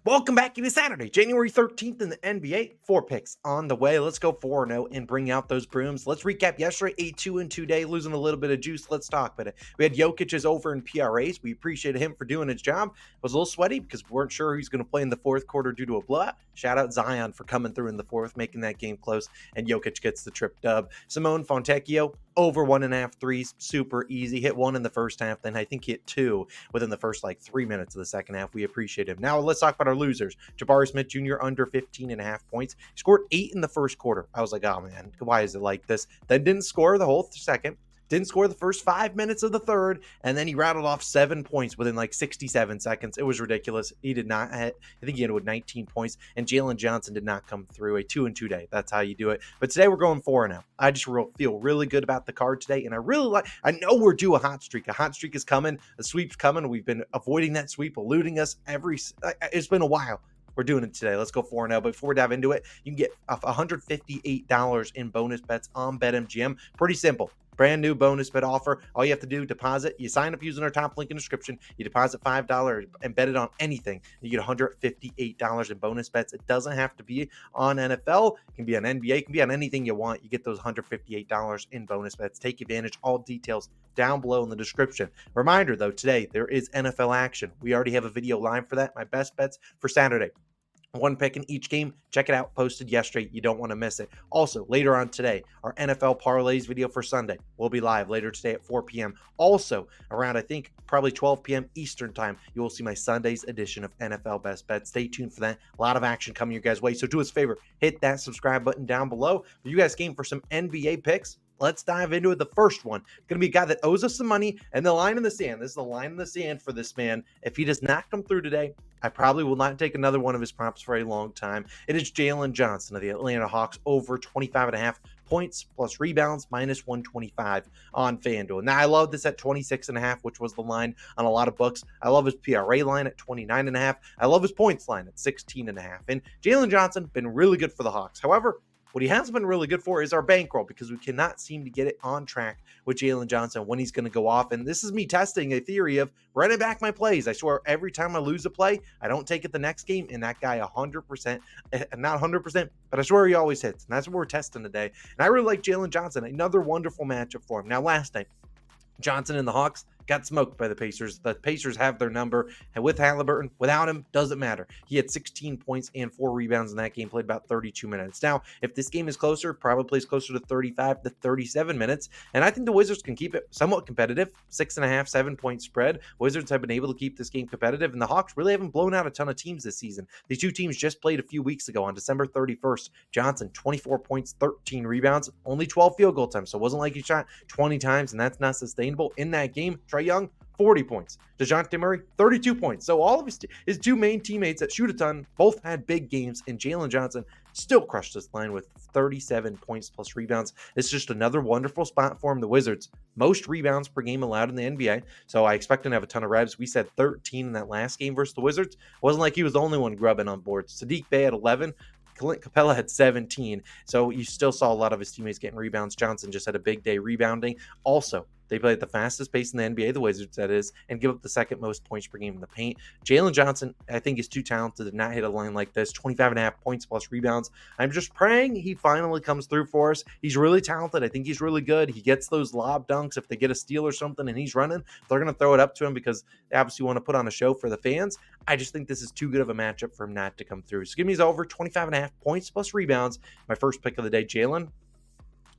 Welcome back. It is Saturday, January 13th in the NBA. 4 picks on the way. Let's go 4-0 and bring out those brooms. Let's recap yesterday, 8-2 day, losing a little bit of juice. Let's talk about it. We had Jokic's over in PRAs. We appreciated him for doing his job. It was a little sweaty because we weren't sure he's going to play in the fourth quarter due to a blowout. Shout out Zion for coming through in the fourth, making that game close, and Jokic gets the trip dub. Simone Fontecchio, over 1.5 threes, super easy. Hit one in the first half, then I think hit two within the first 3 minutes of the second half. We appreciate him. Now let's talk about our losers. Jabari Smith Jr. under 15.5 points. He scored 8 in the first quarter. I was like, oh man, why is it like this? Then didn't score the whole second. Didn't score the first 5 minutes of the third, and then he rattled off 7 points within 67 seconds. It was ridiculous. He did not hit. I think he ended with 19 points, and Jalen Johnson did not come through. A 2-2 day. That's how you do it. But today we're going 4-0. I just feel really good about the card today, and I know we're due a hot streak. A hot streak is coming. A sweep's coming. We've been avoiding that sweep, eluding us it's been a while. We're doing it today. Let's go 4-0. But before we dive into it, you can get $158 in bonus bets on BetMGM. Pretty simple. Brand new bonus bet offer. All you have to do, deposit. You sign up using our top link in the description. You deposit $5 and bet it on anything. You get $158 in bonus bets. It doesn't have to be on NFL. It can be on NBA. It can be on anything you want. You get those $158 in bonus bets. Take advantage. All details down below in the description. Reminder though, today there is NFL action. We already have a video live for that. My best bets for Saturday. One pick in each game. Check it out. Posted yesterday. You don't want to miss it. Also, later on today, our NFL parlays video for Sunday will be live later today at 4 p.m. Also, around, I think, probably 12 p.m. Eastern time, you will see my Sunday's edition of NFL Best Bets. Stay tuned for that. A lot of action coming your guys' way. So do us a favor. Hit that subscribe button down below. If you guys came for some NBA picks, let's dive into it. The first one, going to be a guy that owes us some money, and the line in the sand. This is the line in the sand for this man. If he does not come through today, I probably will not take another one of his props for a long time. It is Jalen Johnson of the Atlanta Hawks over 25.5 points plus rebounds minus 125 on FanDuel. Now, I love this at 26.5, which was the line on a lot of books. I love his PRA line at 29.5. I love his points line at 16.5. And Jalen Johnson been really good for the Hawks. However, what he has been really good for is our bankroll, because we cannot seem to get it on track with Jalen Johnson when he's going to go off. And this is me testing a theory of running back my plays. I swear every time I lose a play, I don't take it the next game. And that guy 100%, not 100%, but I swear he always hits. And that's what we're testing today. And I really like Jalen Johnson. Another wonderful matchup for him. Now, last night, Johnson and the Hawks got smoked by the Pacers. The Pacers have their number, and with Halliburton, without him, doesn't matter. He had 16 points and 4 rebounds in that game, played about 32 minutes. Now, if this game is closer, probably plays closer to 35 to 37 minutes, and I think the Wizards can keep it somewhat competitive. 6.5, 7-point spread. Wizards have been able to keep this game competitive, and the Hawks really haven't blown out a ton of teams this season. These two teams just played a few weeks ago on December 31st. Johnson, 24 points, 13 rebounds, only 12 field goal attempts, so it wasn't like he shot 20 times, and that's not sustainable. In that game, Trae Young, 40 points. DeJounte Murray, 32 points. So all of his two main teammates that shoot a ton both had big games, and Jalen Johnson still crushed this line with 37 points plus rebounds. It's just another wonderful spot for him. The Wizards, most rebounds per game allowed in the NBA, so I expect him to have a ton of reps. We said 13 in that last game versus the Wizards. It wasn't like he was the only one grubbing on boards. Sadiq Bey had 11. Clint Capella had 17, so you still saw a lot of his teammates getting rebounds. Johnson just had a big day rebounding. Also, they play at the fastest pace in the NBA, the Wizards, that is, and give up the second most points per game in the paint. Jalen Johnson, I think, is too talented to not hit a line like this. 25.5 points plus rebounds. I'm just praying he finally comes through for us. He's really talented. I think he's really good. He gets those lob dunks. If they get a steal or something and he's running, they're going to throw it up to him because they obviously want to put on a show for the fans. I just think this is too good of a matchup for him not to come through. So give me his over 25.5 points plus rebounds. My first pick of the day, Jalen.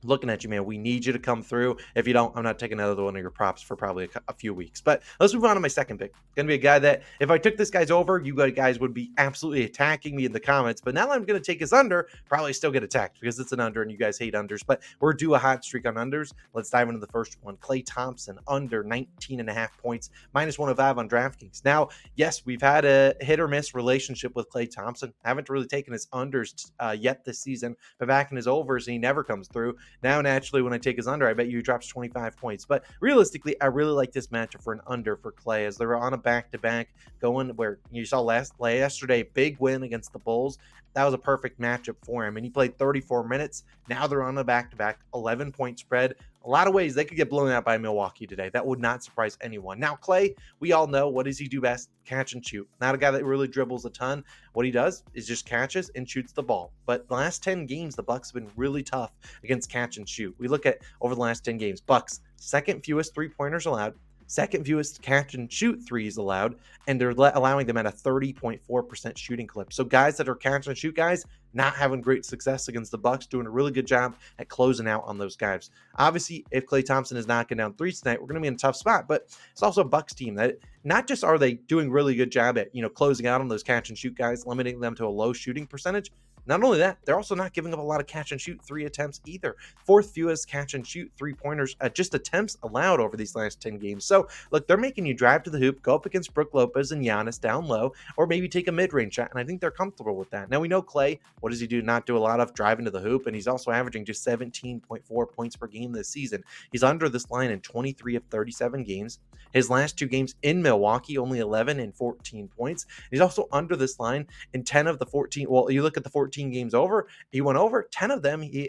Looking at you, man. We need you to come through. If you don't, I'm not taking another one of your props for probably a few weeks. But let's move on to my second pick. Going to be a guy that, if I took this guy's over, you guys would be absolutely attacking me in the comments. But now that I'm going to take his under, probably still get attacked because it's an under and you guys hate unders. But we're due a hot streak on unders. Let's dive into the first one. Klay Thompson, under 19.5 points, minus 105 on DraftKings. Now, yes, we've had a hit or miss relationship with Klay Thompson. Haven't really taken his unders yet this season, but back in his overs, he never comes through. Now, naturally, when I take his under, I bet you he drops 25 points. But realistically, I really like this matchup for an under for Klay, as they're on a back-to-back going where you saw yesterday, big win against the Bulls. That was a perfect matchup for him, and he played 34 minutes. Now they're on a back-to-back 11-point spread. a lot of ways they could get blown out by Milwaukee today. That would not surprise anyone. Now, Clay, we all know, what does he do best? Catch and shoot. Not a guy that really dribbles a ton. What he does is just catches and shoots the ball. But the last 10 games, the Bucks have been really tough against catch and shoot. We look at over the last 10 games, Bucks second fewest three-pointers allowed, second fewest catch and shoot threes allowed, and they're allowing them at a 30.4% shooting clip. So guys that are catch and shoot guys, not having great success against the Bucks, doing a really good job at closing out on those guys. Obviously, if Klay Thompson is knocking down threes tonight, we're going to be in a tough spot, but it's also a Bucks team that not just are they doing really good job at, closing out on those catch and shoot guys, limiting them to a low shooting percentage. Not only that, they're also not giving up a lot of catch and shoot three attempts either. Fourth fewest catch and shoot three-pointers, just attempts allowed over these last 10 games. So, look, they're making you drive to the hoop, go up against Brook Lopez and Giannis down low, or maybe take a mid-range shot, and I think they're comfortable with that. Now, we know Klay, what does he do? Not do a lot of driving to the hoop, and he's also averaging just 17.4 points per game this season. He's under this line in 23 of 37 games. His last two games in Milwaukee, only 11 and 14 points. He's also under this line in 10 of the 14. Well, you look at the 14 games over, he went over 10 of them. He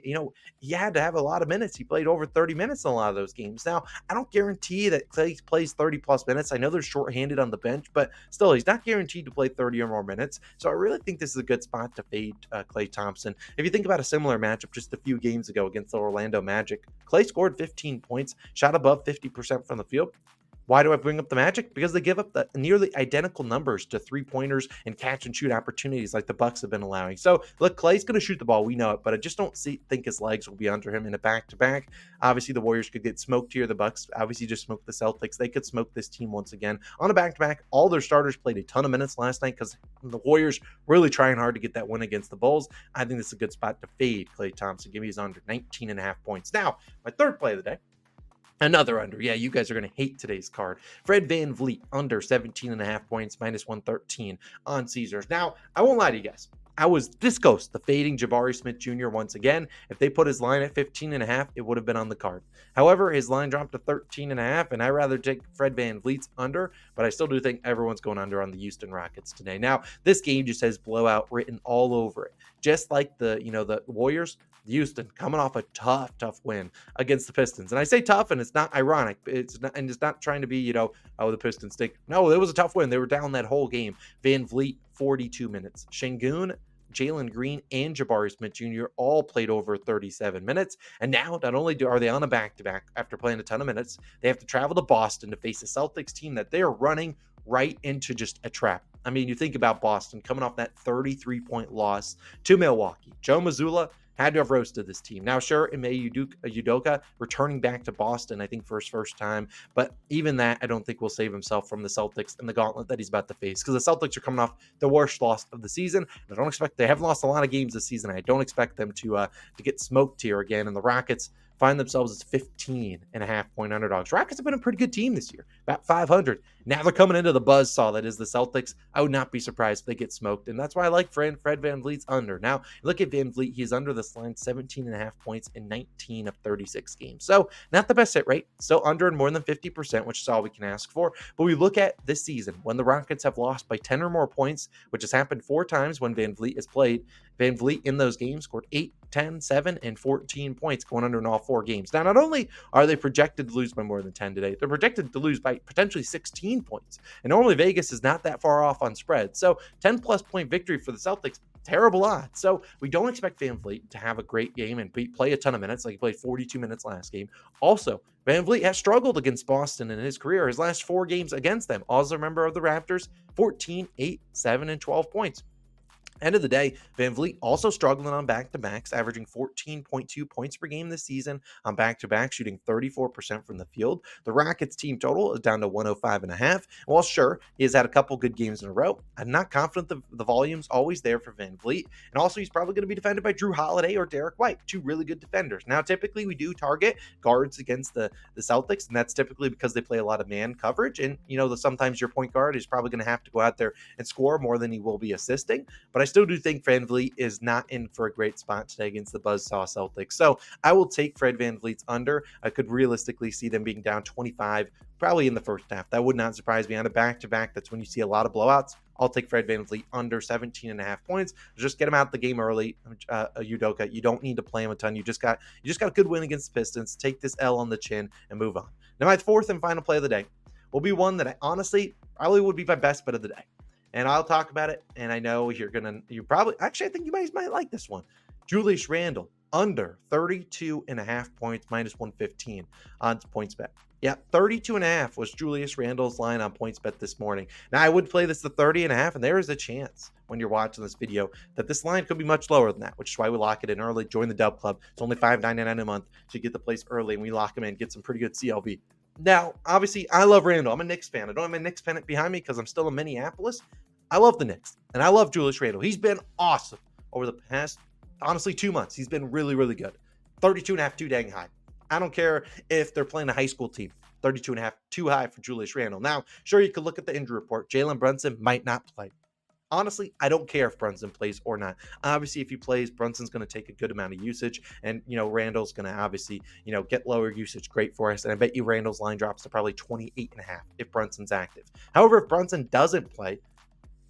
had to have a lot of minutes. He played over 30 minutes in a lot of those games. Now, I don't guarantee that Klay plays 30 plus minutes. I know they're shorthanded on the bench, but still, he's not guaranteed to play 30 or more minutes. So I really think this is a good spot to fade Klay Thompson. If you think about a similar matchup just a few games ago against the Orlando Magic, Klay scored 15 points, shot above 50% from the field. Why do I bring up the Magic? Because they give up the nearly identical numbers to three-pointers and catch and shoot opportunities like the Bucks have been allowing. So, look, Klay's going to shoot the ball. We know it, but I just don't think his legs will be under him in a back-to-back. Obviously, the Warriors could get smoked here. The Bucks obviously just smoked the Celtics. They could smoke this team once again. On a back-to-back, all their starters played a ton of minutes last night because the Warriors really trying hard to get that win against the Bulls. I think this is a good spot to fade Klay Thompson. Give me his under 19.5 points. Now, my third play of the day. Another under. Yeah, you guys are going to hate today's card. Fred VanVleet, under 17.5 points, minus 113 on Caesars. Now, I won't lie to you guys. I was this close to fading Jabari Smith Jr. once again. If they put his line at 15.5, it would have been on the card. However, his line dropped to 13.5, and I'd rather take Fred VanVleet's under, but I still do think everyone's going under on the Houston Rockets today. Now, this game just has blowout written all over it. Just like the Warriors, Houston coming off a tough win against the Pistons. And I say tough, and it's not ironic. It's not trying to be, the Pistons stink. No, it was a tough win. They were down that whole game. VanVleet, 42 minutes. Şengün, Jalen Green, and Jabari Smith Jr. all played over 37 minutes. And now, not only are they on a back-to-back after playing a ton of minutes, they have to travel to Boston to face a Celtics team that they are running right into just a trap. I mean, you think about Boston coming off that 33-point loss to Milwaukee. Joe Mazzulla had to have roasted this team. Now, sure, Ime Udoka returning back to Boston, I think, for his first time. But even that, I don't think will save himself from the Celtics and the gauntlet that he's about to face. Because the Celtics are coming off the worst loss of the season. They haven't lost a lot of games this season. I don't expect them to get smoked here again. And the Rockets find themselves as 15.5-point underdogs. Rockets have been a pretty good team this year, about 500. Now they're coming into the buzzsaw that is the Celtics. I would not be surprised if they get smoked, and that's why I like Fred VanVleet's under. Now, look at VanVleet. He's under this line, 17.5 points in 19 of 36 games. So, not the best hit rate. Still under in more than 50%, which is all we can ask for. But we look at this season, when the Rockets have lost by 10 or more points, which has happened 4 times when VanVleet has played, VanVleet in those games scored 8, 10, 7, and 14 points going under in all 4 games. Now, not only are they projected to lose by more than 10 today, they're projected to lose by potentially 16 points. And normally Vegas is not that far off on spread. So 10-plus point victory for the Celtics, terrible odds. So we don't expect VanVleet to have a great game and play a ton of minutes, like he played 42 minutes last game. Also, VanVleet has struggled against Boston in his career. His last 4 games against them, also a member of the Raptors, 14, 8, 7, and 12 points. End of the day, VanVleet also struggling on back-to-backs, averaging 14.2 points per game this season on back-to-back, shooting 34% from the field. The Rockets team total is down to 105.5. While sure, he has had a couple good games in a row, I'm not confident the volume's always there for VanVleet. And also, he's probably going to be defended by Drew Holiday or Derek White, 2 really good defenders. Now, typically, we do target guards against the Celtics, and that's typically because they play a lot of man coverage. And, sometimes your point guard is probably going to have to go out there and score more than he will be assisting. But I still do think VanVleet is not in for a great spot today against the buzzsaw Celtics. So I will take Fred VanVleet's under. I could realistically see them being down 25, probably in the first half. That would not surprise me. On a back-to-back, that's when you see a lot of blowouts. I'll take Fred VanVleet under 17.5 points. Just get him out the game early. Udoka, you don't need to play him a ton. You just got a good win against the Pistons. Take this L on the chin and move on. Now, my fourth and final play of the day will be one that I honestly probably would be my best bet of the day. And I'll talk about it. And I know I think you guys might like this one. Julius Randle under 32.5 points, minus 115 on PointsBet. Yeah, 32.5 was Julius Randle's line on PointsBet this morning. Now, I would play this to 30.5, and there is a chance when you're watching this video that this line could be much lower than that, which is why we lock it in early. Join the DubClub. It's only $5.99 a month. So you get the place early, and we lock them in, get some pretty good CLV. Now, obviously, I love Randle. I'm a Knicks fan. I don't have my Knicks pennant behind me because I'm still in Minneapolis. I love the Knicks, and I love Julius Randle. He's been awesome over the past, honestly, 2 months. He's been really, really good. 32.5, too dang high. I don't care if they're playing a high school team. 32.5, too high for Julius Randle. Now, sure, you could look at the injury report. Jalen Brunson might not play. Honestly, I don't care if Brunson plays or not. Obviously, if he plays, Brunson's going to take a good amount of usage. And, Randle's going to obviously, get lower usage. Great for us. And I bet you Randle's line drops to probably 28.5 if Brunson's active. However, if Brunson doesn't play,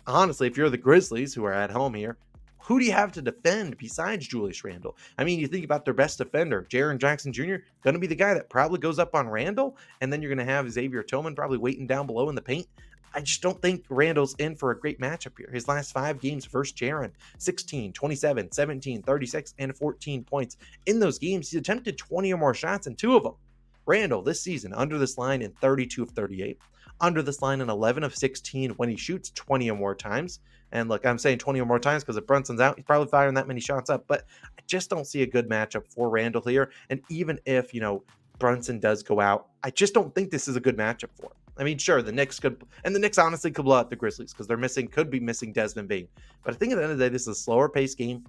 honestly, if you're the Grizzlies who are at home here, who do you have to defend besides Julius Randle? I mean, you think about their best defender, Jaren Jackson Jr., going to be the guy that probably goes up on Randle, and then you're going to have Xavier Tillman probably waiting down below in the paint. I just don't think Randle's in for a great matchup here. His last 5 games versus Jaren, 16, 27, 17, 36, and 14 points. In those games, he's attempted 20 or more shots in 2 of them. Randle this season under this line in 32 of 38, under this line in 11 of 16 when he shoots 20 or more times. And look, I'm saying 20 or more times because if Brunson's out, he's probably firing that many shots up. But I just don't see a good matchup for Randle here. And even if, Brunson does go out, I just don't think this is a good matchup for him. I mean, sure, the Knicks honestly could blow out the Grizzlies because could be missing Desmond Bane. But I think at the end of the day, this is a slower paced game.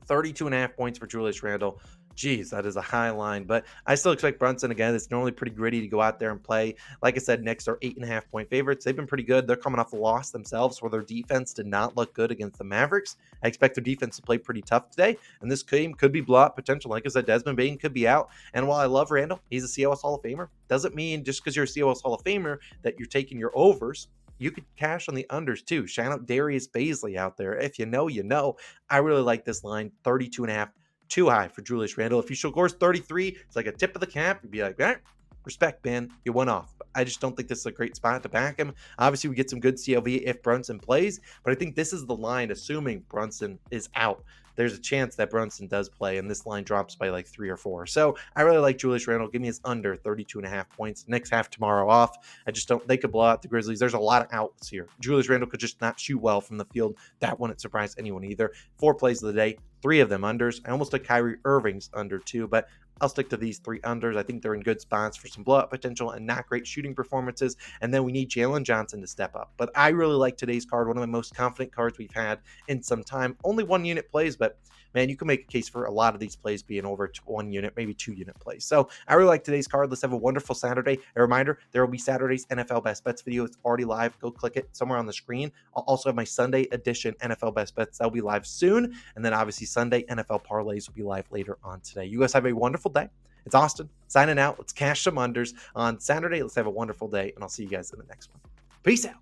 32.5 points for Julius Randle. Geez, that is a high line, but I still expect Brunson again. It's normally pretty gritty to go out there and play. Like I said, Knicks are 8.5 point favorites. They've been pretty good. They're coming off a loss themselves where their defense did not look good against the Mavericks. I expect their defense to play pretty tough today, and this game could be blowout potential. Like I said, Desmond Bane could be out, and while I love Randle, he's a COS Hall of Famer. Doesn't mean just because you're a COS Hall of Famer that you're taking your overs. You could cash on the unders too. Shout out Darius Baisley out there. If you know, you know. I really like this line, 32.5. Too high for Julius Randle. If he scores 33, it's like a tip of the cap. You'd be like, respect, man. You went off. But I just don't think this is a great spot to back him. Obviously, we get some good CLV if Brunson plays, but I think this is the line, assuming Brunson is out. There's a chance that Brunson does play, and this line drops by like 3 or 4. So I really like Julius Randle. Give me his under 32.5 points. Next half tomorrow off. They could blow out the Grizzlies. There's a lot of outs here. Julius Randle could just not shoot well from the field. That wouldn't surprise anyone either. 4 plays of the day, 3 of them unders. I almost took Kyrie Irving's under too, but I'll stick to these 3 unders. I think they're in good spots for some blowout potential and not great shooting performances. And then we need Jalen Johnson to step up. But I really like today's card, one of the most confident cards we've had in some time. Only 1 unit plays, but man, you can make a case for a lot of these plays being over 1 unit, maybe 2 unit plays. So I really like today's card. Let's have a wonderful Saturday. A reminder, there will be Saturday's NFL Best Bets video. It's already live. Go click it somewhere on the screen. I'll also have my Sunday edition NFL Best Bets. That'll be live soon. And then obviously Sunday NFL Parlays will be live later on today. You guys have a wonderful day. It's Austin signing out. Let's cash some unders on Saturday. Let's have a wonderful day, and I'll see you guys in the next one. Peace out.